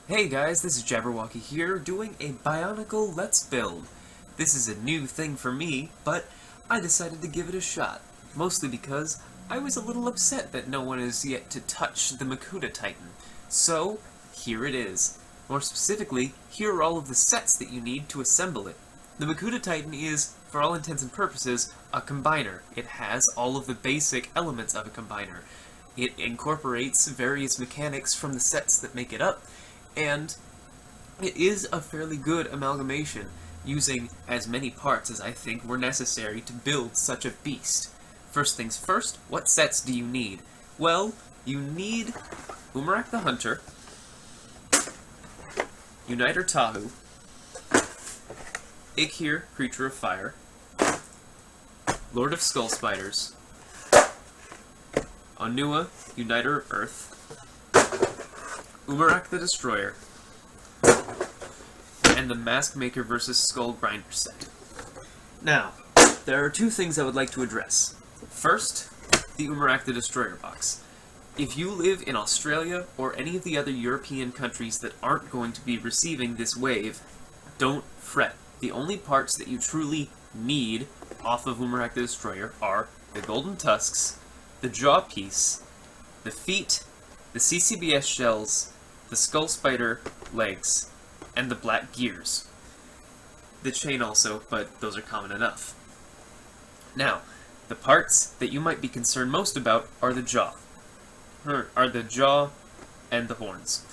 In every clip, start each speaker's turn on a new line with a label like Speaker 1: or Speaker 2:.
Speaker 1: Hey guys, this is Jabberwocky here, doing a Bionicle Let's Build. This is a new thing for me, but I decided to give it a shot, mostly because I was a little upset that no one has yet to touch the Makuta Titan. So, here it is. More specifically, here are all of the sets that you need to assemble it. The Makuta Titan is, for all intents and purposes, a combiner. It has all of the basic elements of a combiner. It incorporates various mechanics from the sets that make it up, and it is a fairly good amalgamation, using as many parts as I think were necessary to build such a beast. First things first, what sets do you need? Well, you need Umarak the Hunter, Uniter Tahu, Ikir, Creature of Fire, Lord of Skull Spiders, Onua, Uniter of Earth, Umarak the Destroyer, and the Mask Maker vs. Skull Grinder set. Now, there are two things I would like to address. First, the Umarak the Destroyer box. If you live in Australia or any of the other European countries that aren't going to be receiving this wave, don't fret. The only parts that you truly need off of Umarak the Destroyer are the golden tusks, the jaw piece, the feet, the CCBS shells, the skull spider legs, and the black gears. The chain also, but those are common enough. Now, the parts that you might be concerned most about are the jaw. And the horns.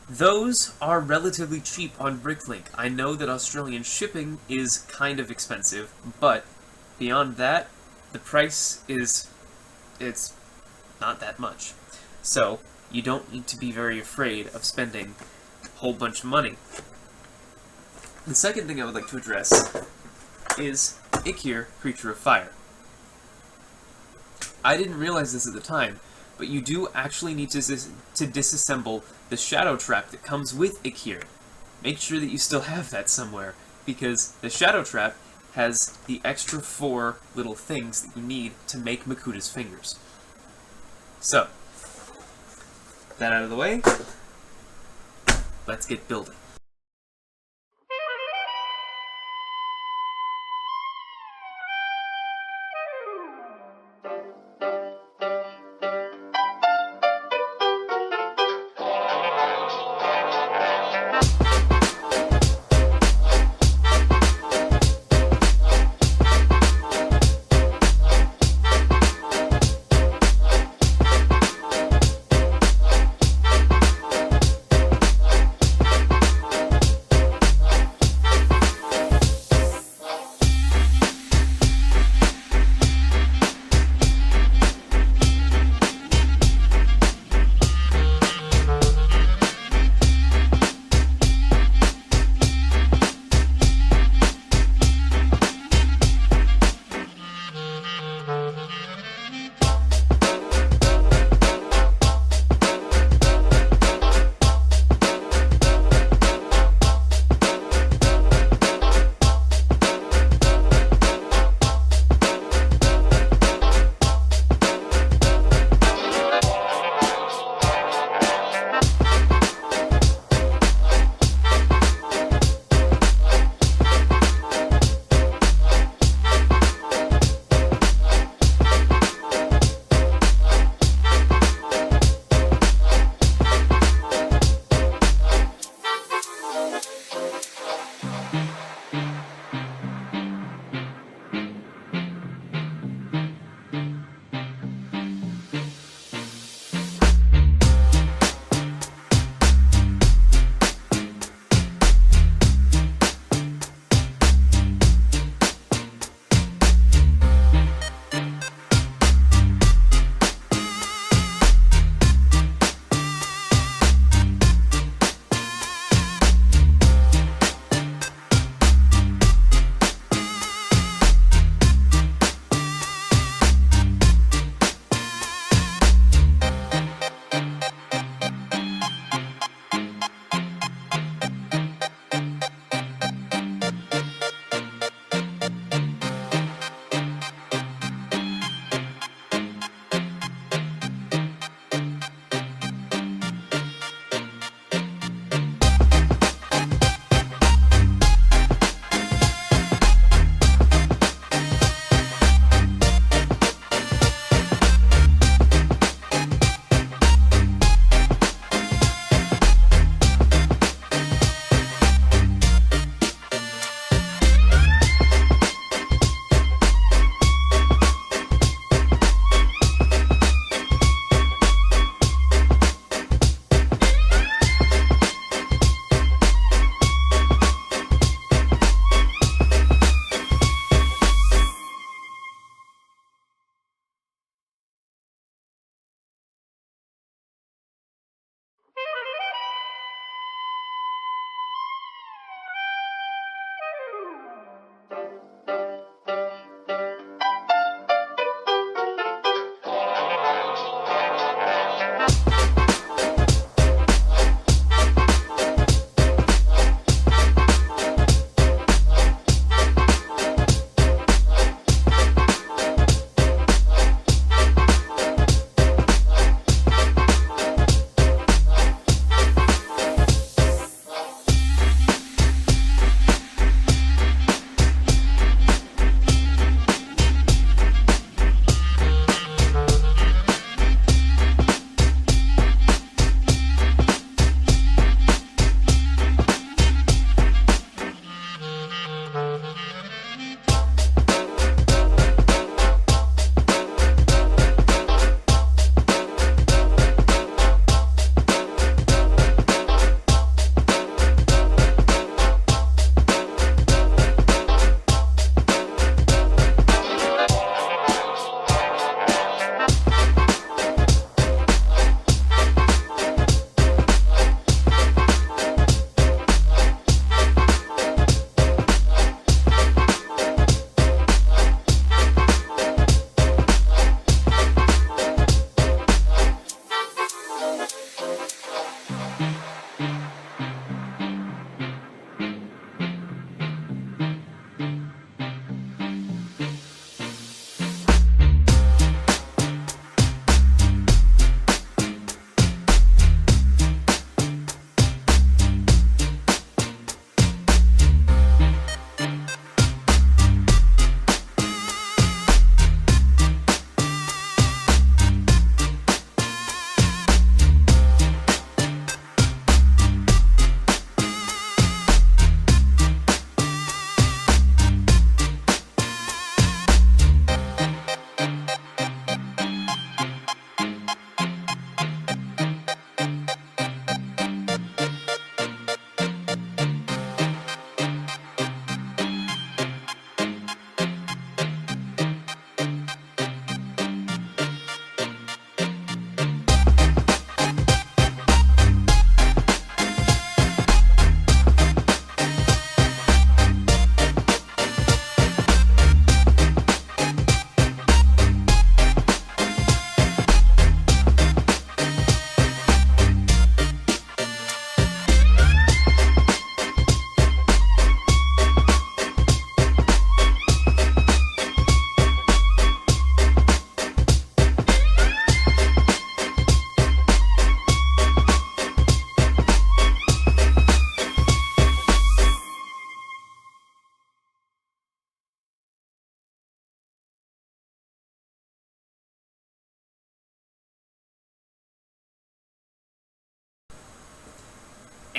Speaker 1: Those are relatively cheap on Bricklink. I know that Australian shipping is kind of expensive, but beyond that, the price it's not that much. So, you don't need to be very afraid of spending a whole bunch of money. The second thing I would like to address is Ikir, Creature of Fire. I didn't realize this at the time, but you do actually need to disassemble the shadow trap that comes with Ikir. Make sure that you still have that somewhere, because the shadow trap has the extra 4 little things that you need to make Makuta's fingers. So, that out of the way, let's get building.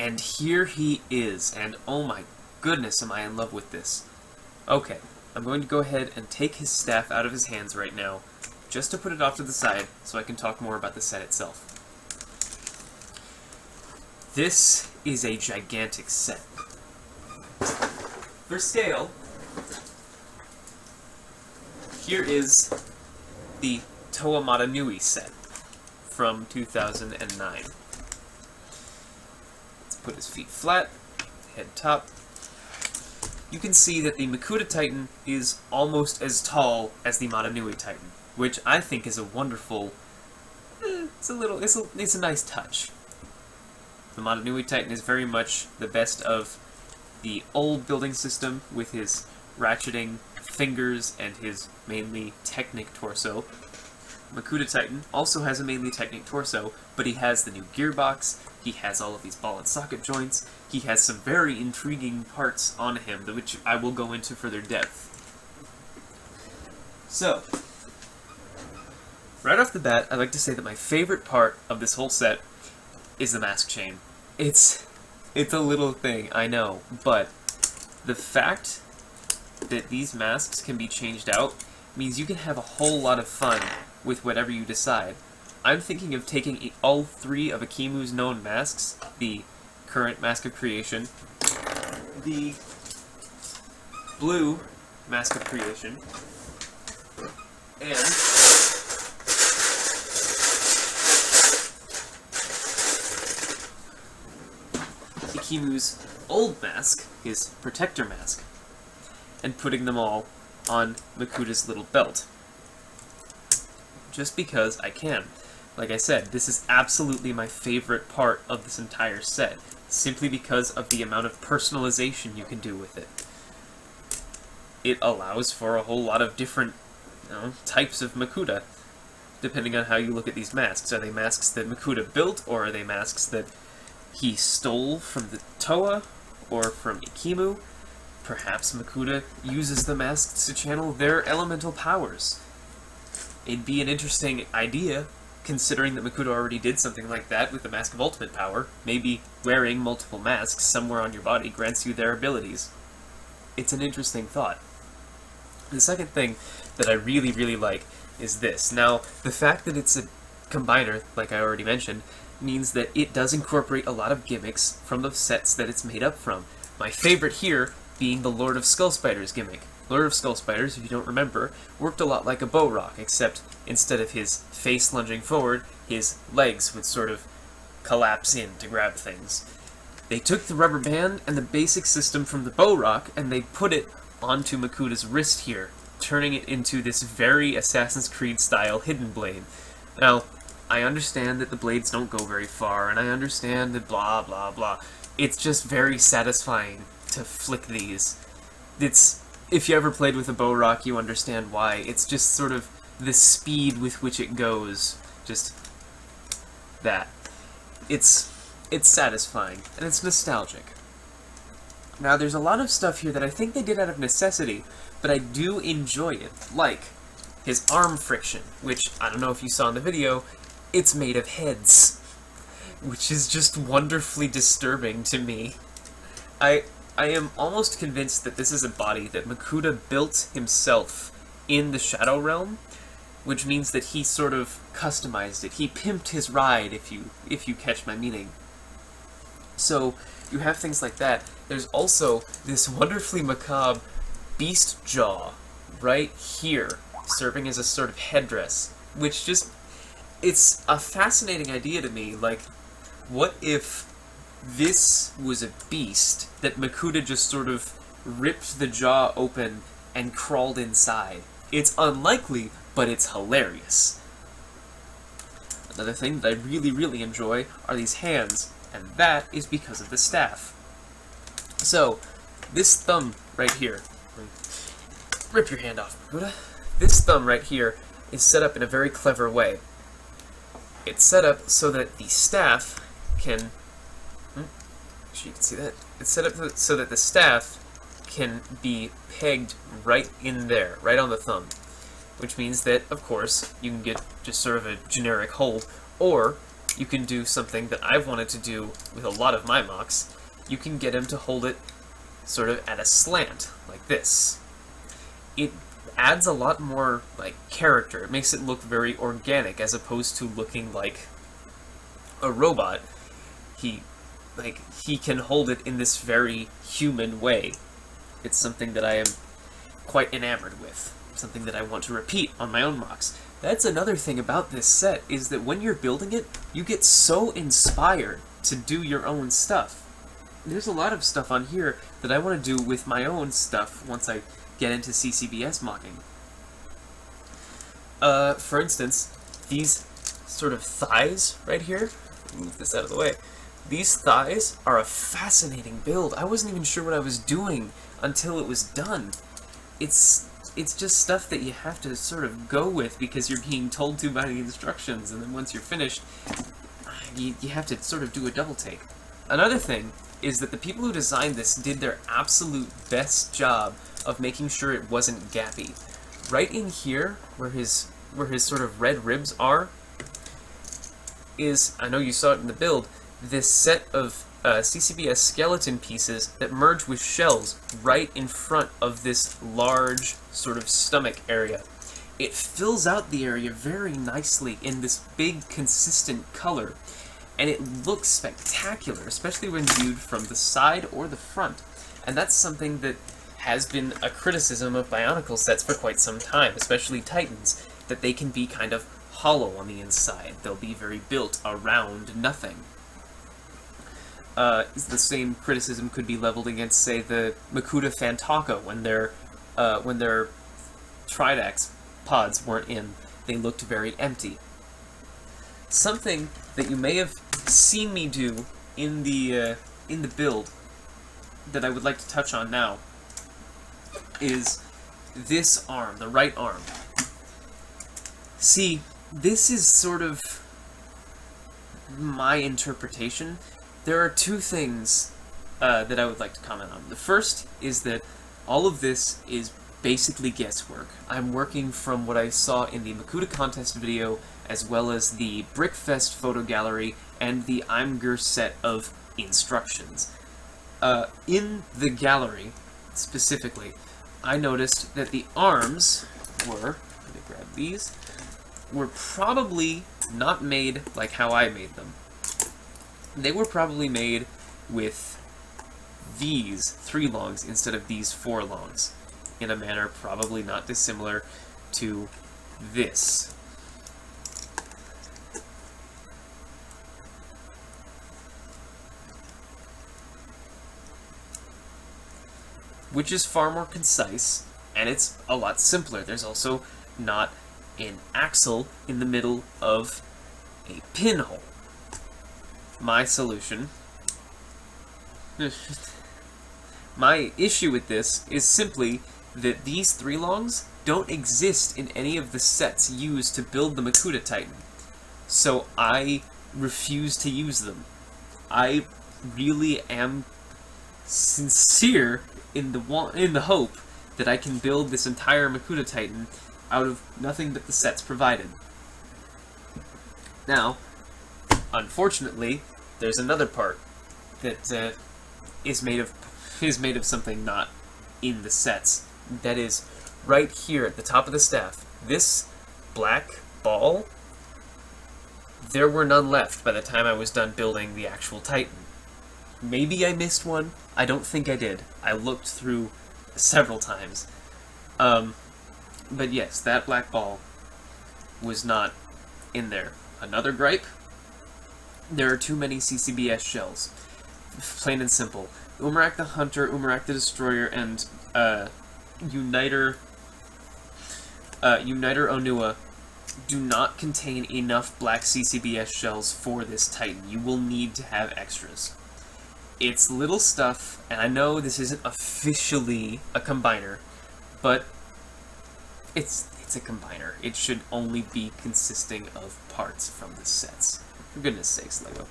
Speaker 1: And here he is, and oh my goodness, am I in love with this. Okay, I'm going to go ahead and take his staff out of his hands right now, just to put it off to the side, so I can talk more about the set itself. This is a gigantic set. For scale, here is the Toa Nui set from 2009. Let's put his feet flat, head top. You can see that the Makuta Titan is almost as tall as the Nui Titan, which I think is a wonderful. It's a nice touch. The Nui Titan is very much the best of the old building system with his ratcheting fingers and his mainly Technic torso. Makuta Titan also has a mainly Technic torso, but he has the new gearbox, he has all of these ball and socket joints, he has some very intriguing parts on him, which I will go into further depth. So, right off the bat, I'd like to say that my favorite part of this whole set is the mask chain. It's a little thing, I know, but the fact that these masks can be changed out means you can have a whole lot of fun with whatever you decide. I'm thinking of taking all three of Akimu's known masks, the current Mask of Creation, the blue Mask of Creation, and Akimu's old mask, his protector mask, and putting them all on Makuta's little belt. Just because I can. Like I said, this is absolutely my favorite part of this entire set, simply because of the amount of personalization you can do with it. It allows for a whole lot of different types of Makuta, depending on how you look at these masks. Are they masks that Makuta built, or are they masks that he stole from the Toa, or from Akimu? Perhaps Makuta uses the masks to channel their elemental powers. It'd be an interesting idea, considering that Makuta already did something like that with the Mask of Ultimate Power. Maybe wearing multiple masks somewhere on your body grants you their abilities. It's an interesting thought. The second thing that I really, really like is this. Now, the fact that it's a combiner, like I already mentioned, means that it does incorporate a lot of gimmicks from the sets that it's made up from. My favorite here being the Lord of Skullspiders gimmick. Lord of Skullspiders, if you don't remember, worked a lot like a bow rock, except instead of his face lunging forward, his legs would sort of collapse in to grab things. They took the rubber band and the basic system from the bow rock, and they put it onto Makuta's wrist here, turning it into this very Assassin's Creed-style hidden blade. Now, I understand that the blades don't go very far, and I understand that blah blah blah. It's just very satisfying to flick these. If you ever played with a bow rock, you understand why. It's just sort of the speed with which it goes. Just that. It's satisfying, and it's nostalgic. Now, there's a lot of stuff here that I think they did out of necessity, but I do enjoy it. Like his arm friction, which, I don't know if you saw in the video, it's made of heads, which is just wonderfully disturbing to me. I am almost convinced that this is a body that Makuta built himself in the Shadow Realm, which means that he sort of customized it. He pimped his ride, if you catch my meaning. So, you have things like that. There's also this wonderfully macabre beast jaw right here, serving as a sort of headdress, which just, it's a fascinating idea to me. Like, what if this was a beast that Makuta just sort of ripped the jaw open and crawled inside? It's unlikely, but it's hilarious. Another thing that I really, really enjoy are these hands, and that is because of the staff. So, this thumb right here, rip your hand off, Makuta. This thumb right here is set up in a very clever way. It's set up so that the staff can, you can see that, it's set up so that the staff can be pegged right in there, right on the thumb, which means that, of course, you can get just sort of a generic hold, or you can do something that I've wanted to do with a lot of my mocks. You can get him to hold it sort of at a slant, like this. It adds a lot more, like, character. It makes it look very organic, as opposed to looking like a robot. He can hold it in this very human way. It's something that I am quite enamored with. Something that I want to repeat on my own mocks. That's another thing about this set, is that when you're building it, you get so inspired to do your own stuff. There's a lot of stuff on here that I want to do with my own stuff once I get into CCBS mocking. For instance, these sort of thighs right here, move this out of the way, these thighs are a fascinating build. I wasn't even sure what I was doing until it was done. It's just stuff that you have to sort of go with because you're being told to by the instructions, and then once you're finished, you have to sort of do a double take. Another thing is that the people who designed this did their absolute best job of making sure it wasn't gappy. Right in here, where his sort of red ribs are, is, I know you saw it in the build, this set of CCBS skeleton pieces that merge with shells right in front of this large sort of stomach area. It fills out the area very nicely in this big, consistent color, and it looks spectacular, especially when viewed from the side or the front. And that's something that has been a criticism of Bionicle sets for quite some time, especially Titans, that they can be kind of hollow on the inside. They'll be very built around nothing. The same criticism could be leveled against, say, the Makuta Fantaka when their Tridax pods weren't in. They looked very empty. Something that you may have seen me do in the build that I would like to touch on now is this arm, the right arm. See, this is sort of my interpretation. There are two things that I would like to comment on. The first is that all of this is basically guesswork. I'm working from what I saw in the Makuta contest video, as well as the Brickfest photo gallery, and the Imgur set of instructions. In the gallery, specifically, I noticed that the arms were, let me grab these, were probably not made like how I made them. They were probably made with these 3 longs instead of these 4 longs, in a manner probably not dissimilar to this. Which is far more concise, and it's a lot simpler. There's also not an axle in the middle of a pinhole. My solution... My issue with this is simply that these 3 longs don't exist in any of the sets used to build the Makuta Titan. So I refuse to use them. I really am sincere in the hope that I can build this entire Makuta Titan out of nothing but the sets provided. Now, unfortunately, there's another part that is made of something not in the sets. That is, right here at the top of the staff, this black ball, there were none left by the time I was done building the actual Titan. Maybe I missed one. I don't think I did. I looked through several times. But yes, that black ball was not in there. Another gripe? There are too many CCBS shells. Plain and simple. Umarak the Hunter, Umarak the Destroyer, and Uniter Onua do not contain enough black CCBS shells for this Titan. You will need to have extras. It's little stuff, and I know this isn't officially a combiner, but it's a combiner. It should only be consisting of parts from the sets. For goodness sakes, LEGO.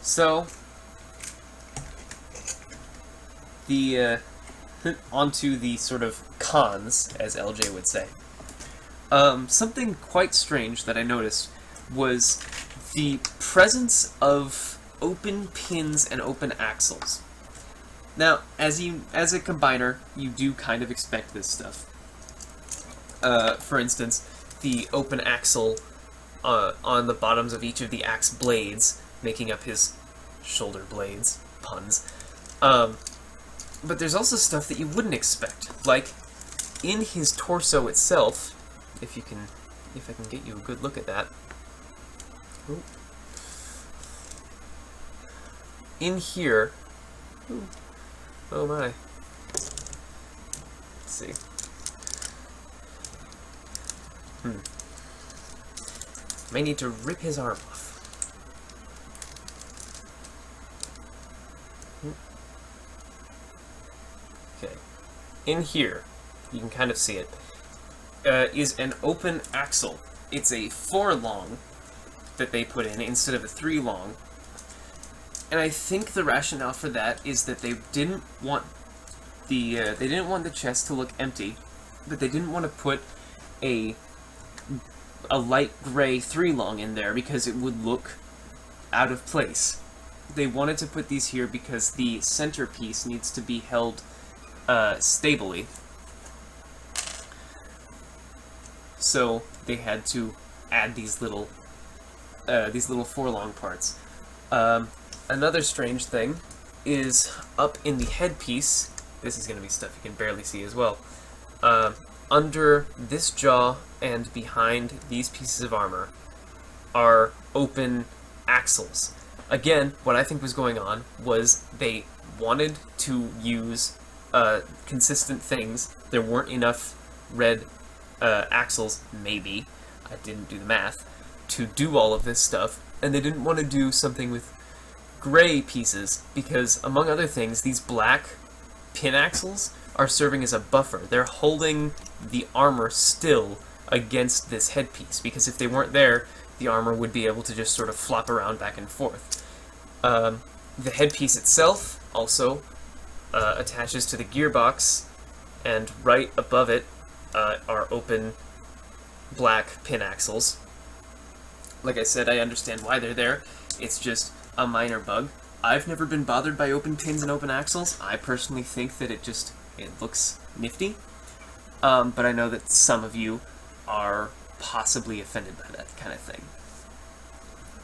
Speaker 1: So, onto the sort of cons, as LJ would say. Something quite strange that I noticed was the presence of open pins and open axles. Now, as a combiner, you do kind of expect this stuff. For instance, the open axle on the bottoms of each of the axe blades, making up his shoulder blades, puns. But there's also stuff that you wouldn't expect, like in his torso itself. If I can get you a good look at that. Ooh. In here, ooh, oh my. Let's see. May need to rip his arm off. Okay. In here, you can kind of see it, is an open axle. It's a 4 long that they put in instead of a 3 long. And I think the rationale for that is that they didn't want the chest to look empty, but they didn't want to put a light gray 3 long in there because it would look out of place. They wanted to put these here because the centerpiece needs to be held stably. So they had to add these little 4 long parts. Another strange thing is up in the headpiece. This is going to be stuff you can barely see as well. Under this jaw and behind these pieces of armor are open axles. Again, what I think was going on was they wanted to use consistent things. There weren't enough red axles, maybe, I didn't do the math, to do all of this stuff, and they didn't want to do something with gray pieces, because, among other things, these black pin axles are serving as a buffer. They're holding the armor still against this headpiece, because if they weren't there, the armor would be able to just sort of flop around back and forth. The headpiece itself also attaches to the gearbox, and right above it are open black pin axles. Like I said, I understand why they're there. It's just a minor bug. I've never been bothered by open pins and open axles. I personally think that it looks nifty. But I know that some of you are possibly offended by that kind of thing.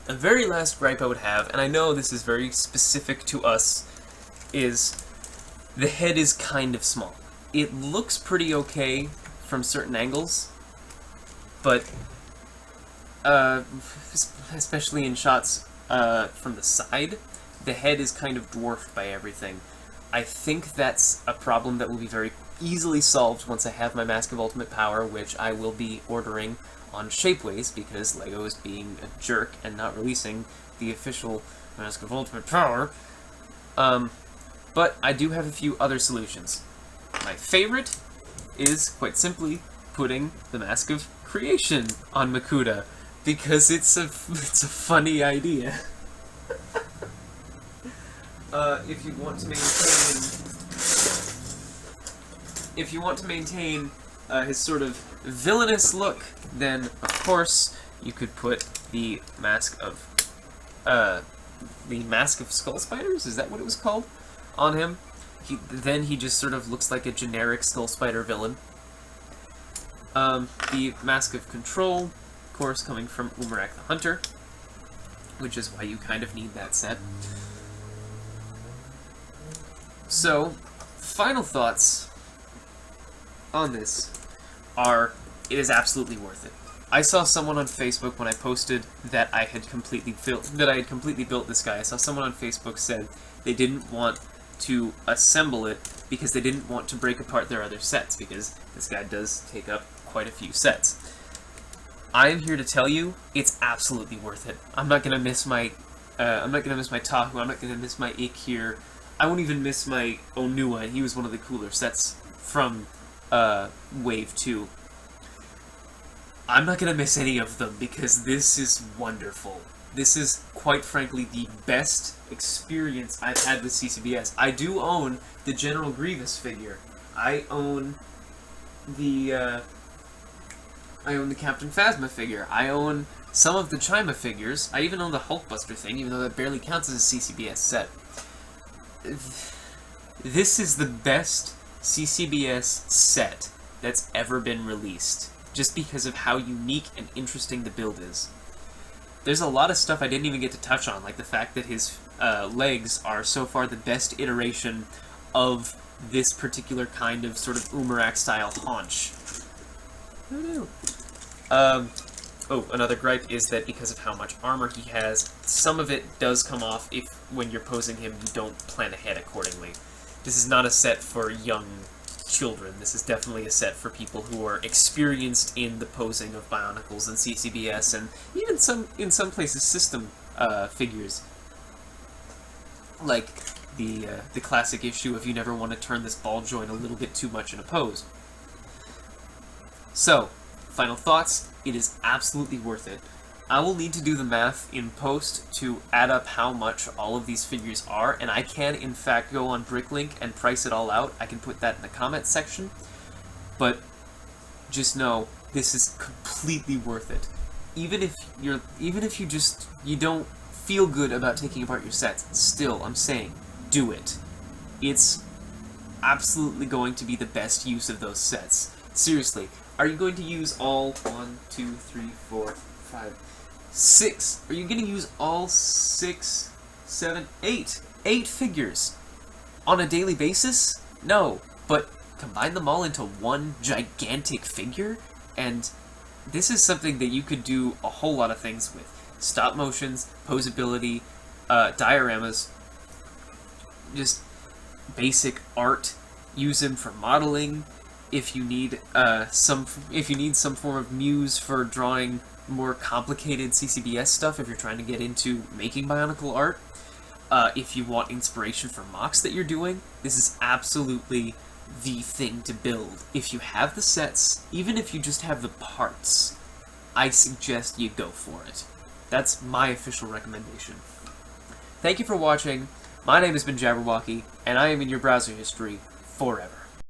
Speaker 1: The very last gripe I would have, and I know this is very specific to us, is the head is kind of small. It looks pretty okay from certain angles, but especially in shots from the side, the head is kind of dwarfed by everything. I think that's a problem that will be very easily solved once I have my Mask of Ultimate Power, which I will be ordering on Shapeways, because LEGO is being a jerk and not releasing the official Mask of Ultimate Power. But I do have a few other solutions. My favorite is, quite simply, putting the Mask of Creation on Makuta, because it's a funny idea. If you want to maintain his sort of villainous look, then of course you could put the Mask of Skull Spiders. Is that what it was called? On him. Then he just sort of looks like a generic Skull Spider villain. The Mask of Control, of course, coming from Umarak the Hunter, which is why you kind of need that set. So, final thoughts on this are, it is absolutely worth it. I saw someone on Facebook when I posted that I had completely built this guy. I saw someone on Facebook said they didn't want to assemble it because they didn't want to break apart their other sets, because this guy does take up quite a few sets. I am here to tell you, it's absolutely worth it. I'm not gonna miss my Tahu. I'm not gonna miss my Ikir. I won't even miss my Onua. He was one of the cooler sets from Wave 2. I'm not gonna miss any of them because this is wonderful. This is, quite frankly, the best experience I've had with CCBS. I do own the General Grievous figure. I own the Captain Phasma figure. I own Some of the Chima figures, I even own the Hulkbuster thing, even though that barely counts as a CCBS set. This is the best CCBS set that's ever been released, just because of how unique and interesting the build is. There's a lot of stuff I didn't even get to touch on, like the fact that his legs are so far the best iteration of this particular kind of sort of Umarak-style haunch. Who knew? Oh, another gripe is that because of how much armor he has, some of it does come off if, when you're posing him, you don't plan ahead accordingly. This is not a set for young children. This is definitely a set for people who are experienced in the posing of Bionicles and CCBS, and even in some places system figures. Like the classic issue of you never want to turn this ball joint a little bit too much in a pose. So, final thoughts, it is absolutely worth it. I will need to do the math in post to add up how much all of these figures are, and I can in fact go on Bricklink and price it all out. I can put that in the comment section, but just know this is completely worth it. Even if you don't feel good about taking apart your sets, still, I'm saying, do it. It's absolutely going to be the best use of those sets. Seriously, are you going to use all 1, 2, 3, 4, 5, 6? Are you going to use all 6, 7, 8 figures on a daily basis? No, but combine them all into one gigantic figure, and this is something that you could do a whole lot of things with. Stop motions, posability, dioramas, just basic art. Use them for modeling. If you need some form of muse for drawing more complicated CCBS stuff, if you're trying to get into making Bionicle art, if you want inspiration for mocks that you're doing, this is absolutely the thing to build. If you have the sets, even if you just have the parts, I suggest you go for it. That's my official recommendation. Thank you for watching. My name has been Jabberwocky, and I am in your browser history forever.